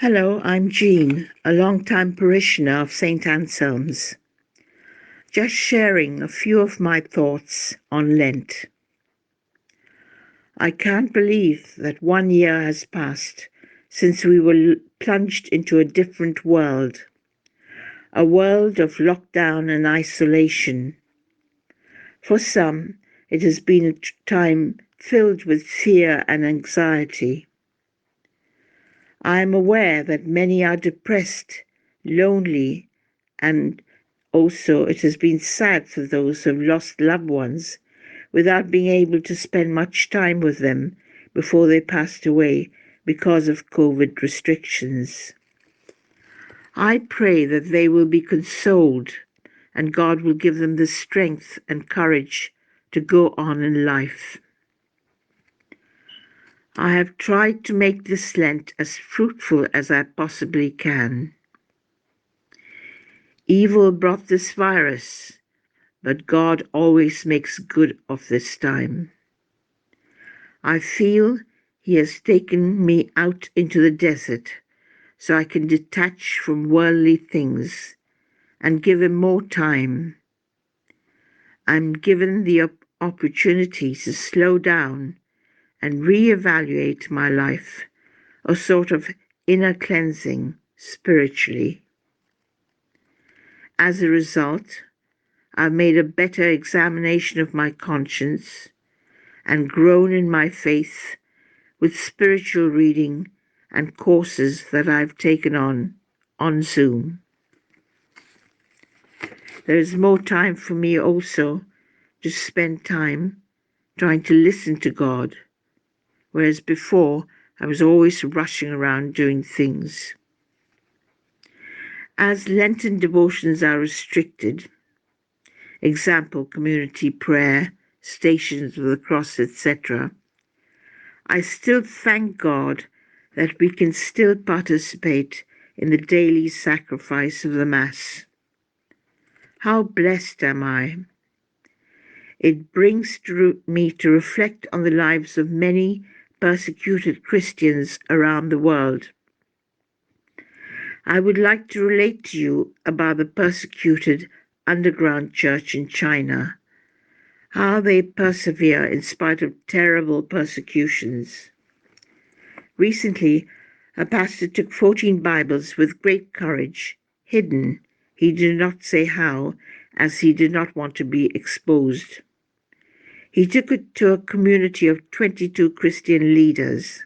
Hello, I'm Jean, a long-time parishioner of St. Anselm's, just sharing a few of my thoughts on Lent. I can't believe that 1 year has passed since we were plunged into a different world, a world of lockdown and isolation. For some, it has been a time filled with fear and anxiety. I am aware that many are depressed, lonely, and also it has been sad for those who have lost loved ones without being able to spend much time with them before they passed away because of COVID restrictions. I pray that they will be consoled and God will give them the strength and courage to go on in life. I have tried to make this Lent as fruitful as I possibly can. Evil brought this virus, but God always makes good of this time. I feel He has taken me out into the desert so I can detach from worldly things and give Him more time. I'm given the opportunity to slow down and reevaluate my life, a sort of inner cleansing spiritually. As a result, I've made a better examination of my conscience and grown in my faith with spiritual reading and courses that I've taken on Zoom. There is more time for me also to spend time trying to listen to God, whereas before I was always rushing around doing things. As Lenten devotions are restricted, example, community prayer, stations of the cross, etc., I still thank God that we can still participate in the daily sacrifice of the Mass. How blessed am I! It brings me to reflect on the lives of many persecuted Christians around the world. I would like to relate to you about the persecuted underground church in China, how they persevere in spite of terrible persecutions. Recently, a pastor took 14 Bibles with great courage, hidden, he did not say how, as he did not want to be exposed. He took it to a community of 22 Christian leaders.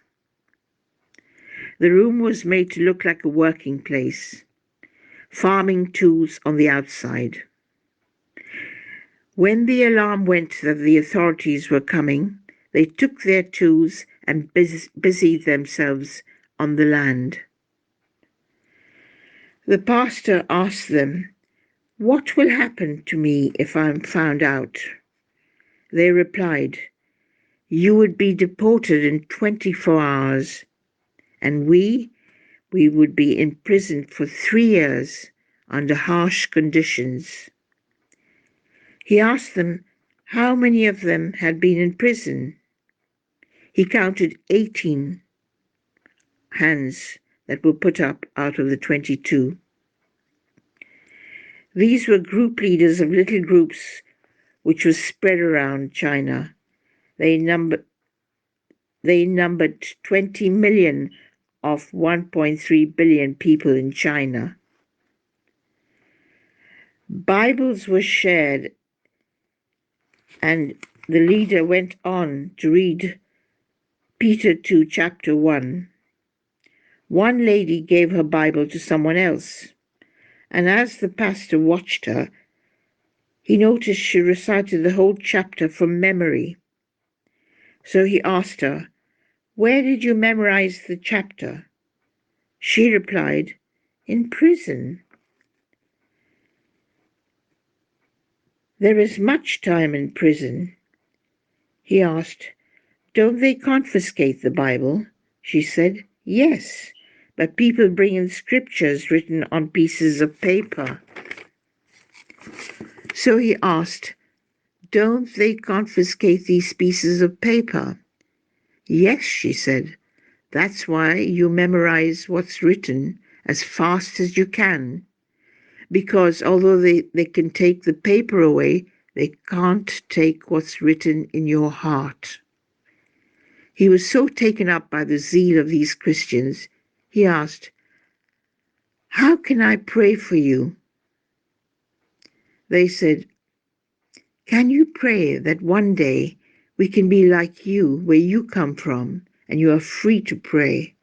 The room was made to look like a working place, farming tools on the outside. When the alarm went that the authorities were coming, they took their tools and busied themselves on the land. The pastor asked them, "What will happen to me if I'm found out?" They replied, "You would be deported in 24 hours, and we would be imprisoned for 3 years under harsh conditions." He asked them how many of them had been in prison. He counted 18 hands that were put up out of the 22. These were group leaders of little groups which were spread around China. They numbered 20 million of 1.3 billion people in China. Bibles were shared, and the leader went on to read Peter 2, chapter 1. One lady gave her Bible to someone else, and as the pastor watched her, he noticed she recited the whole chapter from memory. So he asked her, "Where did you memorize the chapter?" She replied, "In prison." "There is much time in prison." He asked, "Don't they confiscate the Bible?" She said, "Yes, but people bring in scriptures written on pieces of paper." So he asked, "Don't they confiscate these pieces of paper?" "Yes," she said, That's why you memorize what's written as fast as you can, because although they can take the paper away, they can't take what's written in your heart. He was so taken up by the zeal of these Christians, he asked, "How can I pray for you?" They said, "Can you pray that one day we can be like you where you come from and you are free to pray?"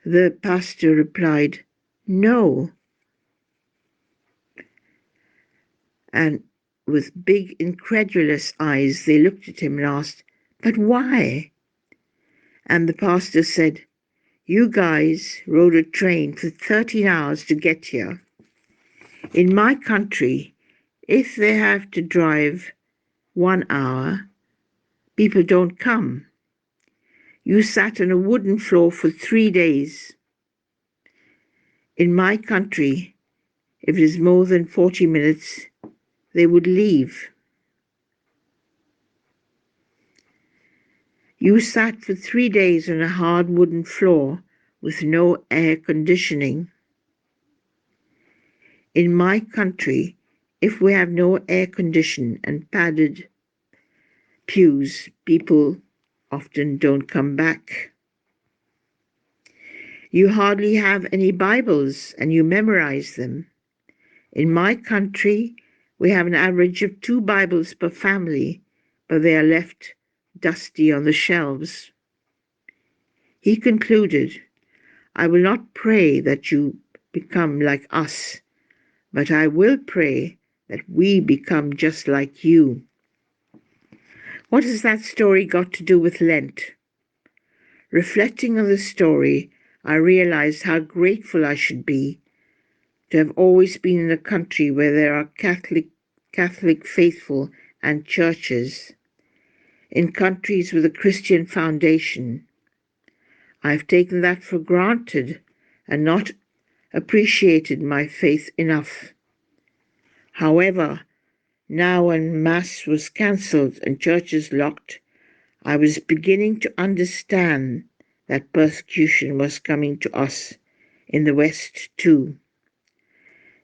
The pastor replied, "No." And with big, incredulous eyes, they looked at him and asked, "But why?" And the pastor said, "You guys rode a train for 13 hours to get here. In my country, if they have to drive 1 hour, people don't come. You sat on a wooden floor for 3 days. In my country, if it is more than 40 minutes, they would leave. You sat for 3 days on a hard wooden floor with no air conditioning. In my country, if we have no air condition and padded pews, people often don't come back. You hardly have any Bibles and you memorize them. In my country, we have an average of 2 Bibles per family, but they are left dusty on the shelves." He concluded, "I will not pray that you become like us, but I will pray that we become just like you." What has that story got to do with Lent? Reflecting on the story, I realized how grateful I should be to have always been in a country where there are Catholic faithful and churches. In countries with a Christian foundation, I've taken that for granted and not appreciated my faith enough. However, now when Mass was cancelled and churches locked, I was beginning to understand that persecution was coming to us in the West too.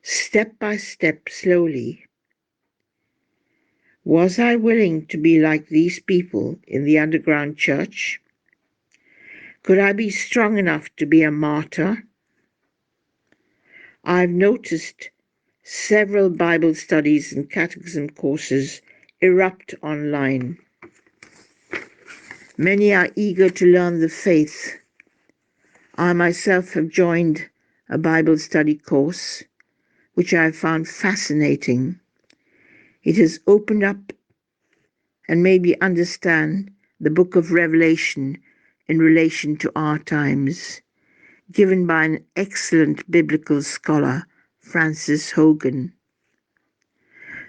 Step by step, slowly. Was I willing to be like these people in the underground church? Could I be strong enough to be a martyr? I've noticed several Bible studies and catechism courses erupt online. Many are eager to learn the faith. I myself have joined a Bible study course, which I have found fascinating. It has opened up and made me understand the book of Revelation in relation to our times, given by an excellent biblical scholar, Francis Hogan.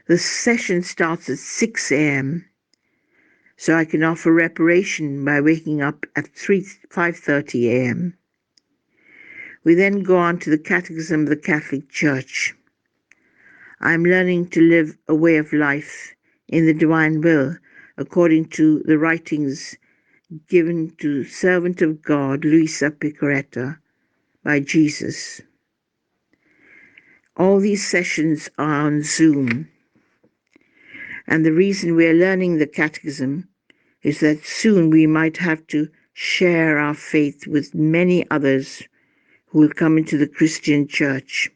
The session starts at 6 a.m., so I can offer reparation by waking up at 5:30 a.m. We then go on to the Catechism of the Catholic Church. I'm learning to live a way of life in the divine will according to the writings given to servant of God, Luisa Picaretta, by Jesus. All these sessions are on Zoom. And the reason we are learning the catechism is that soon we might have to share our faith with many others who will come into the Christian church.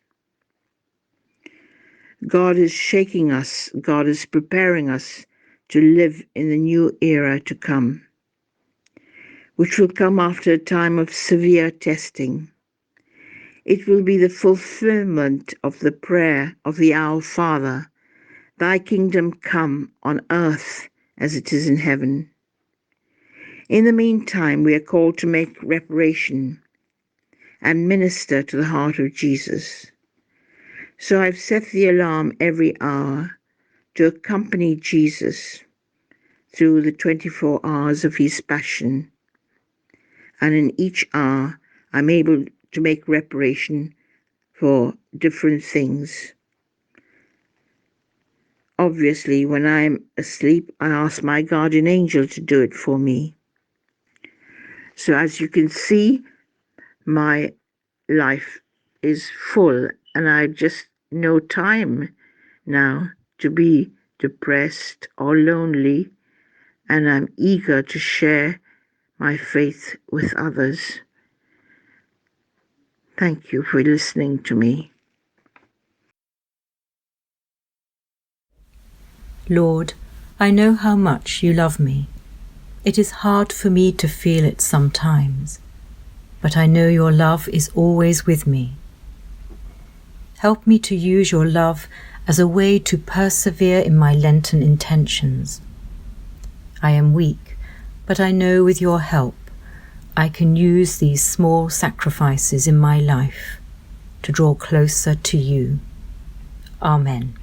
God is shaking us. God is preparing us to live in the new era to come, which will come after a time of severe testing. It will be the fulfillment of the prayer of the Our Father, "Thy kingdom come on earth as it is in heaven." In the meantime, we are called to make reparation and minister to the heart of Jesus. So I've set the alarm every hour to accompany Jesus through the 24 hours of his passion. And in each hour, I'm able to make reparation for different things. Obviously, when I'm asleep, I ask my guardian angel to do it for me. So as you can see, my life is full and I just no time now to be depressed or lonely, and I'm eager to share my faith with others. Thank you for listening to me. Lord, I know how much you love me. It is hard for me to feel it sometimes, but I know your love is always with me. Help me to use your love as a way to persevere in my Lenten intentions. I am weak, but I know with your help I can use these small sacrifices in my life to draw closer to you. Amen.